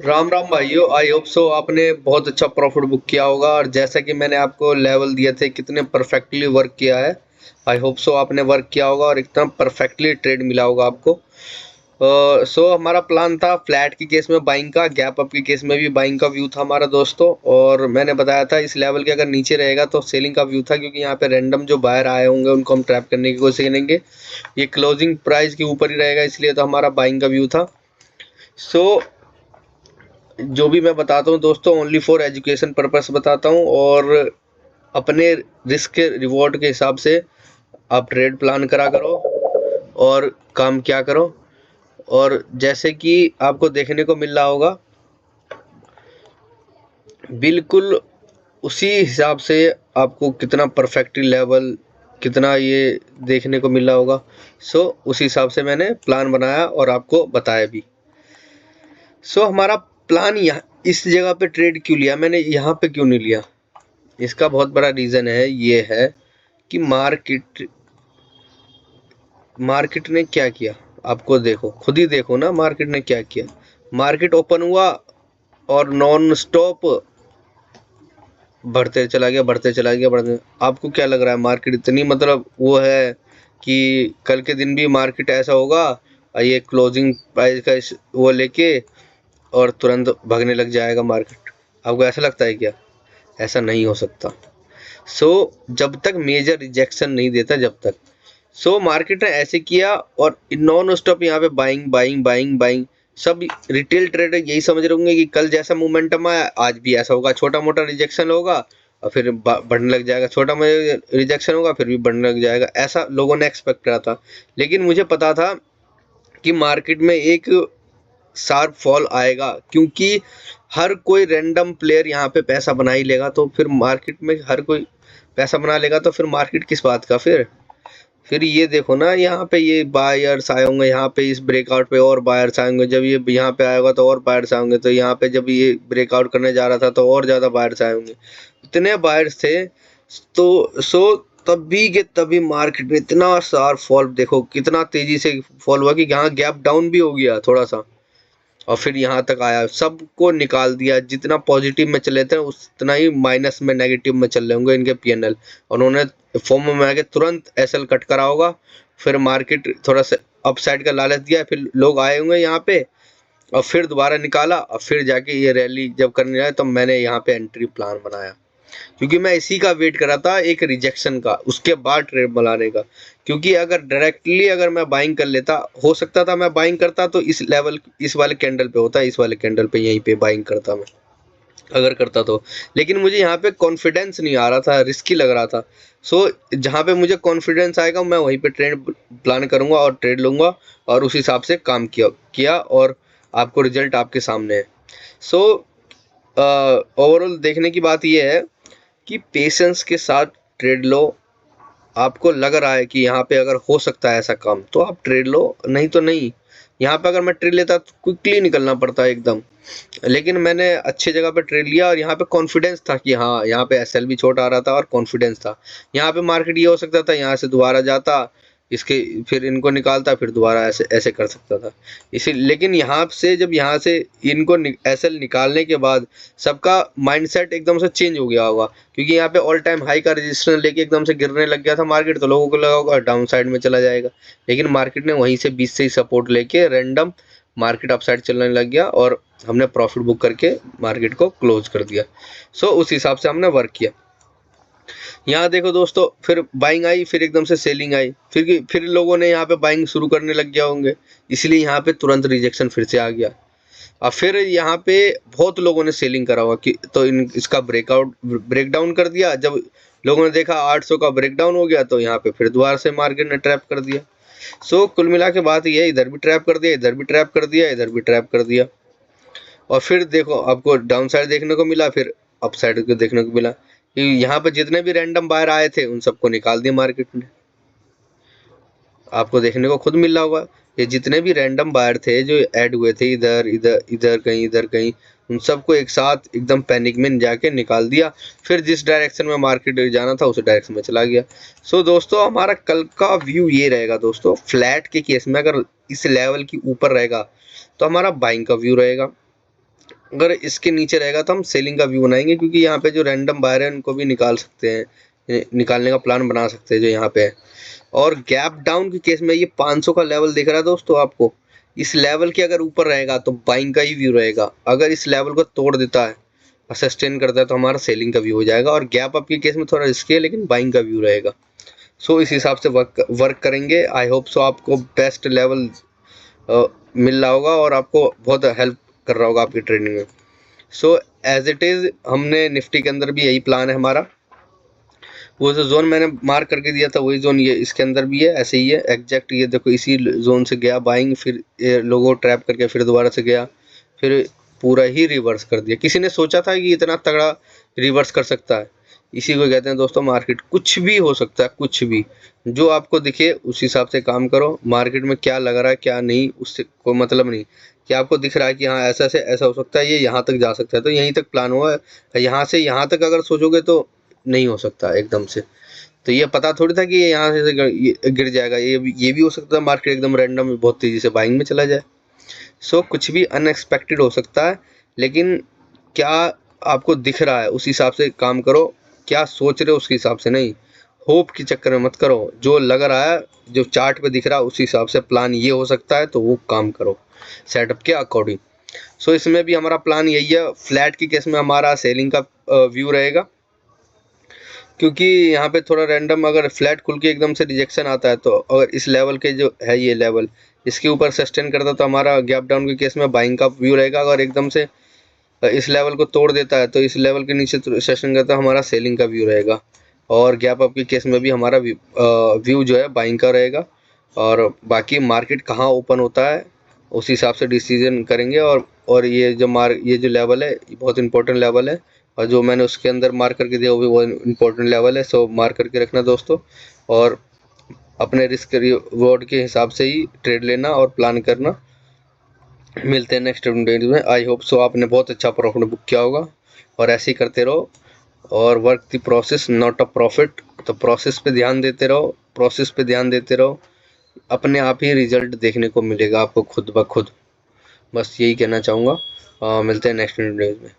राम राम भाइयों, I hope so आपने बहुत अच्छा प्रॉफिट बुक किया होगा। और जैसा कि मैंने आपको लेवल दिए थे कितने परफेक्टली वर्क किया है। आई होप सो आपने वर्क किया होगा और एकदम परफेक्टली ट्रेड मिला होगा आपको। सो हमारा प्लान था फ्लैट के केस में बाइंग का, गैप अप के केस में भी बाइंग का व्यू था हमारा दोस्तों। और मैंने बताया था इस लेवल के अगर नीचे रहेगा तो सेलिंग का व्यू था, क्योंकि यहाँ पे रैंडम जो बायर आए होंगे उनको हम ट्रैप करने की कोशिश करेंगे। ये क्लोजिंग प्राइस के ऊपर ही रहेगा, इसलिए तो हमारा बाइंग का व्यू था। सो जो भी मैं बताता हूँ दोस्तों, ओनली फॉर एजुकेशन पर्पस बताता हूँ, और अपने रिस्क के रिवॉर्ड के हिसाब से आप ट्रेड प्लान करा करो और काम क्या करो। और जैसे कि आपको देखने को मिल रहा होगा, बिल्कुल उसी हिसाब से आपको कितना परफेक्टली लेवल, कितना ये देखने को मिल रहा होगा। सो उसी हिसाब से मैंने प्लान बनाया और आपको बताया भी। सो हमारा प्लान यहाँ इस जगह पे ट्रेड क्यों लिया, मैंने यहाँ पे क्यों नहीं लिया, इसका बहुत बड़ा रीज़न है। ये है कि मार्केट ने क्या किया। आपको देखो, खुद ही देखो ना मार्केट ने क्या किया। मार्केट ओपन हुआ और नॉन स्टॉप बढ़ते चला गया, बढ़ते चला गया, बढ़ते। आपको क्या लग रहा है मार्केट इतनी मतलब वो है कि कल के दिन भी मार्केट ऐसा होगा और ये क्लोजिंग प्राइस का वो लेके और तुरंत भागने लग जाएगा मार्केट? आपको ऐसा लगता है क्या? ऐसा नहीं हो सकता। सो जब तक मेजर रिजेक्शन नहीं देता, जब तक। सो मार्केट ने ऐसे किया और नॉन स्टॉप यहाँ पे बाइंग बाइंग बाइंग बाइंग। सब रिटेल ट्रेडर यही समझ रहे होंगे कि कल जैसा मोमेंटम आया आज भी ऐसा होगा, छोटा मोटा रिजेक्शन होगा और फिर बढ़ने लग जाएगा, छोटा मोटा रिजेक्शन होगा फिर भी बढ़ने लग जाएगा। ऐसा लोगों ने एक्सपेक्ट करा था। लेकिन मुझे पता था कि मार्केट में एक शार्प फॉल आएगा, क्योंकि हर कोई रैंडम प्लेयर यहाँ पे पैसा बना ही लेगा। तो फिर मार्केट में हर कोई पैसा बना लेगा तो फिर मार्केट किस बात का? फिर ये देखो ना, यहाँ पे ये बायर्स आए होंगे, यहाँ पे इस ब्रेकआउट पे और बायर्स आएंगे, जब ये यहाँ पे आएगा तो और बायर्स आएंगे, तो यहाँ पे जब ये ब्रेकआउट करने जा रहा था तो और ज़्यादा बायर्स आए होंगे। इतने बायर्स थे। तो तभी के तभी मार्केट में इतना शार्प फॉल, देखो कितना तेजी से फॉल हुआ कि यहाँ गैप डाउन भी हो गया थोड़ा सा और फिर यहाँ तक आया, सबको निकाल दिया। जितना पॉजिटिव में चले थे उतना ही माइनस में, नेगेटिव में चल रहे होंगे इनके पीएनएल। और उन्होंने फॉर्म में आके तुरंत एसएल कट करा होगा। फिर मार्केट थोड़ा सा अपसाइड का लालच दिया, फिर लोग आए होंगे यहाँ पे और फिर दोबारा निकाला और फिर जाके ये रैली जब करने आया तो मैंने यहाँ पे एंट्री प्लान बनाया, क्योंकि मैं इसी का वेट कर रहा था, एक रिजेक्शन का, उसके बाद ट्रेड बनाने का। क्योंकि अगर डायरेक्टली अगर मैं बाइंग कर लेता, हो सकता था मैं बाइंग करता तो इस लेवल, इस वाले कैंडल पे होता, इस वाले कैंडल पे यहीं पे बाइंग करता मैं, अगर करता तो। लेकिन मुझे यहाँ पे कॉन्फिडेंस नहीं आ रहा था, रिस्की लग रहा था। सो जहाँ पे मुझे कॉन्फिडेंस आएगा मैं वहीं पे ट्रेड प्लान करूंगा और ट्रेड लूंगा, और उस हिसाब से काम किया किया और आपको रिजल्ट आपके सामने है। सो ओवरऑल देखने की बात यह है कि पेशेंस के साथ ट्रेड लो। आपको लग रहा है कि यहाँ पे अगर हो सकता है ऐसा काम तो आप ट्रेड लो, नहीं तो नहीं। यहाँ पे अगर मैं ट्रेड लेता तो क्विकली निकलना पड़ता है एकदम। लेकिन मैंने अच्छी जगह पे ट्रेड लिया और यहाँ पे कॉन्फिडेंस था कि हाँ, यहाँ पे एसएल भी छोटा आ रहा था और कॉन्फिडेंस था। यहाँ पे मार्केट ये हो सकता था यहाँ से दोबारा जाता, इसके फिर इनको निकालता, फिर दोबारा ऐसे ऐसे कर सकता था। इसी लेकिन यहाँ से जब यहाँ से इनको एसएल निकालने के बाद सबका माइंडसेट एकदम से चेंज हो गया होगा, क्योंकि यहाँ पे ऑल टाइम हाई का रजिस्टेंस लेके एकदम से गिरने लग गया था मार्केट, तो लोगों को लगा होगा डाउन साइड में चला जाएगा। लेकिन मार्केट ने वहीं से 20 से ही सपोर्ट लेके रैंडम मार्केट अपसाइड चलने लग गया और हमने प्रॉफिट बुक करके मार्केट को क्लोज कर दिया। सो उस हिसाब से हमने वर्क किया। यहाँ देखो दोस्तों, फिर बाइंग आई, फिर एकदम से सेलिंग आई, फिर लोगों ने यहाँ पे बाइंग शुरू करने लग गया होंगे, इसलिए यहाँ पे तुरंत रिजेक्शन फिर से आ गया। और फिर यहाँ पे बहुत लोगों ने सेलिंग करा हुआ कि तो इसका ब्रेकडाउन कर दिया। जब लोगों ने देखा 800 का ब्रेकडाउन हो गया तो यहाँ पे फिर दोबारा से मार्केट ने ट्रैप कर दिया। सो कुल मिला के बात ये है, इधर भी ट्रैप कर दिया, इधर भी ट्रैप कर दिया, इधर भी ट्रैप कर दिया। और फिर देखो आपको डाउन साइड देखने को मिला, फिर अप साइड को देखने को मिला कि यहाँ पे जितने भी रैंडम बायर आए थे उन सबको निकाल दिया मार्केट ने। आपको देखने को खुद मिल रहा होगा, ये जितने भी रैंडम बायर थे जो ऐड हुए थे इधर इधर इधर कहीं, उन सबको एक साथ एकदम पैनिक में जाके निकाल दिया। फिर जिस डायरेक्शन में मार्केट जाना था उस डायरेक्शन में चला गया। सो दोस्तों, हमारा कल का व्यू ये रहेगा दोस्तों, फ्लैट के केस में अगर इस लेवल की ऊपर रहेगा तो हमारा बाइंग का व्यू रहेगा। अगर इसके नीचे रहेगा तो हम सेलिंग का व्यू बनाएंगे, क्योंकि यहाँ पे जो रैंडम बायर है उनको भी निकाल सकते हैं, निकालने का प्लान बना सकते हैं जो यहाँ पे है। और गैप डाउन के केस में ये 500 का लेवल दिख रहा है दोस्तों आपको, इस लेवल के अगर ऊपर रहेगा तो बाइंग का ही व्यू रहेगा। अगर इस लेवल को तोड़ देता है और सस्टेन करता है तो हमारा सेलिंग का व्यू हो जाएगा। और गैप अप के केस में थोड़ा रिस्की है, लेकिन बाइंग का व्यू रहेगा। सो इस हिसाब से वर्क करेंगे। आई होप सो आपको बेस्ट लेवल मिल रहा होगा और आपको बहुत हेल्प कर रहा होगा आपकी ट्रेडिंग में। सो एज इट इज़ हमने निफ्टी के अंदर भी यही प्लान है हमारा। वो जो जोन मैंने मार्क करके दिया था वही जोन ये इसके अंदर भी है, ऐसे ही है एग्जैक्ट। ये देखो इसी जोन से गया बाइंग, फिर ये लोगो ट्रैप करके फिर दोबारा से गया, फिर पूरा ही रिवर्स कर दिया। किसी ने सोचा था कि इतना तगड़ा रिवर्स कर सकता है? इसी को कहते हैं दोस्तों मार्केट। कुछ भी हो सकता है, कुछ भी जो आपको दिखे उस हिसाब से काम करो। मार्केट में क्या लग रहा है क्या नहीं उससे कोई मतलब नहीं। कि आपको दिख रहा है कि हाँ ऐसा से ऐसा हो सकता है, ये यहाँ तक जा सकता है तो यहीं तक प्लान हुआ है। यहाँ से यहाँ तक अगर सोचोगे तो नहीं हो सकता एकदम से। तो ये पता थोड़ी था कि ये यहाँ से ये गिर जाएगा। ये भी हो सकता है मार्केट एकदम रैंडम में बहुत तेज़ी से बाइंग में चला जाए। सो कुछ भी अनएक्सपेक्टेड हो सकता है, लेकिन क्या आपको दिख रहा है उस हिसाब से काम करो। क्या सोच रहे हो उसके हिसाब से नहीं, होप के चक्कर में मत करो। जो लग रहा है, जो चार्ट पे दिख रहा है उस हिसाब से प्लान ये हो सकता है तो वो काम करो सेटअप के अकॉर्डिंग। सो इसमें भी हमारा प्लान यही है। फ्लैट की केस में हमारा सेलिंग का व्यू रहेगा, क्योंकि यहाँ पे थोड़ा रैंडम अगर फ्लैट खुल के एकदम से रिजेक्शन आता है तो अगर इस लेवल के जो है ये लेवल इसके ऊपर सस्टेन करता तो हमारा गैप डाउन के केस में बाइंग का व्यू रहेगा। अगर एकदम से इस लेवल को तोड़ देता है तो इस लेवल के नीचे सस्टेन करता हमारा सेलिंग का व्यू रहेगा। और गैप अप के केस में भी हमारा व्यू जो है बाइंग का रहेगा। और बाकी मार्केट कहाँ ओपन होता है उस हिसाब से डिसीजन करेंगे। और ये जो लेवल है ये बहुत इंपॉर्टेंट लेवल है, और जो मैंने उसके अंदर मार्क करके दिया वो भी बहुत इंपॉर्टेंट लेवल है। सो मार्क करके रखना दोस्तों, और अपने रिस्क रिवॉर्ड के हिसाब से ही ट्रेड लेना और प्लान करना। मिलते हैं नेक्स्ट वीडियो में। आई होप सो आपने बहुत अच्छा प्रॉफिट बुक किया होगा, और ऐसे ही करते रहो। और work the process not a profit. तो प्रोसेस पे ध्यान देते रहो, प्रोसेस पे ध्यान देते रहो, अपने आप ही रिजल्ट देखने को मिलेगा आपको खुद ब खुद। बस यही कहना चाहूँगा। मिलते हैं नेक्स्ट वीडियो में।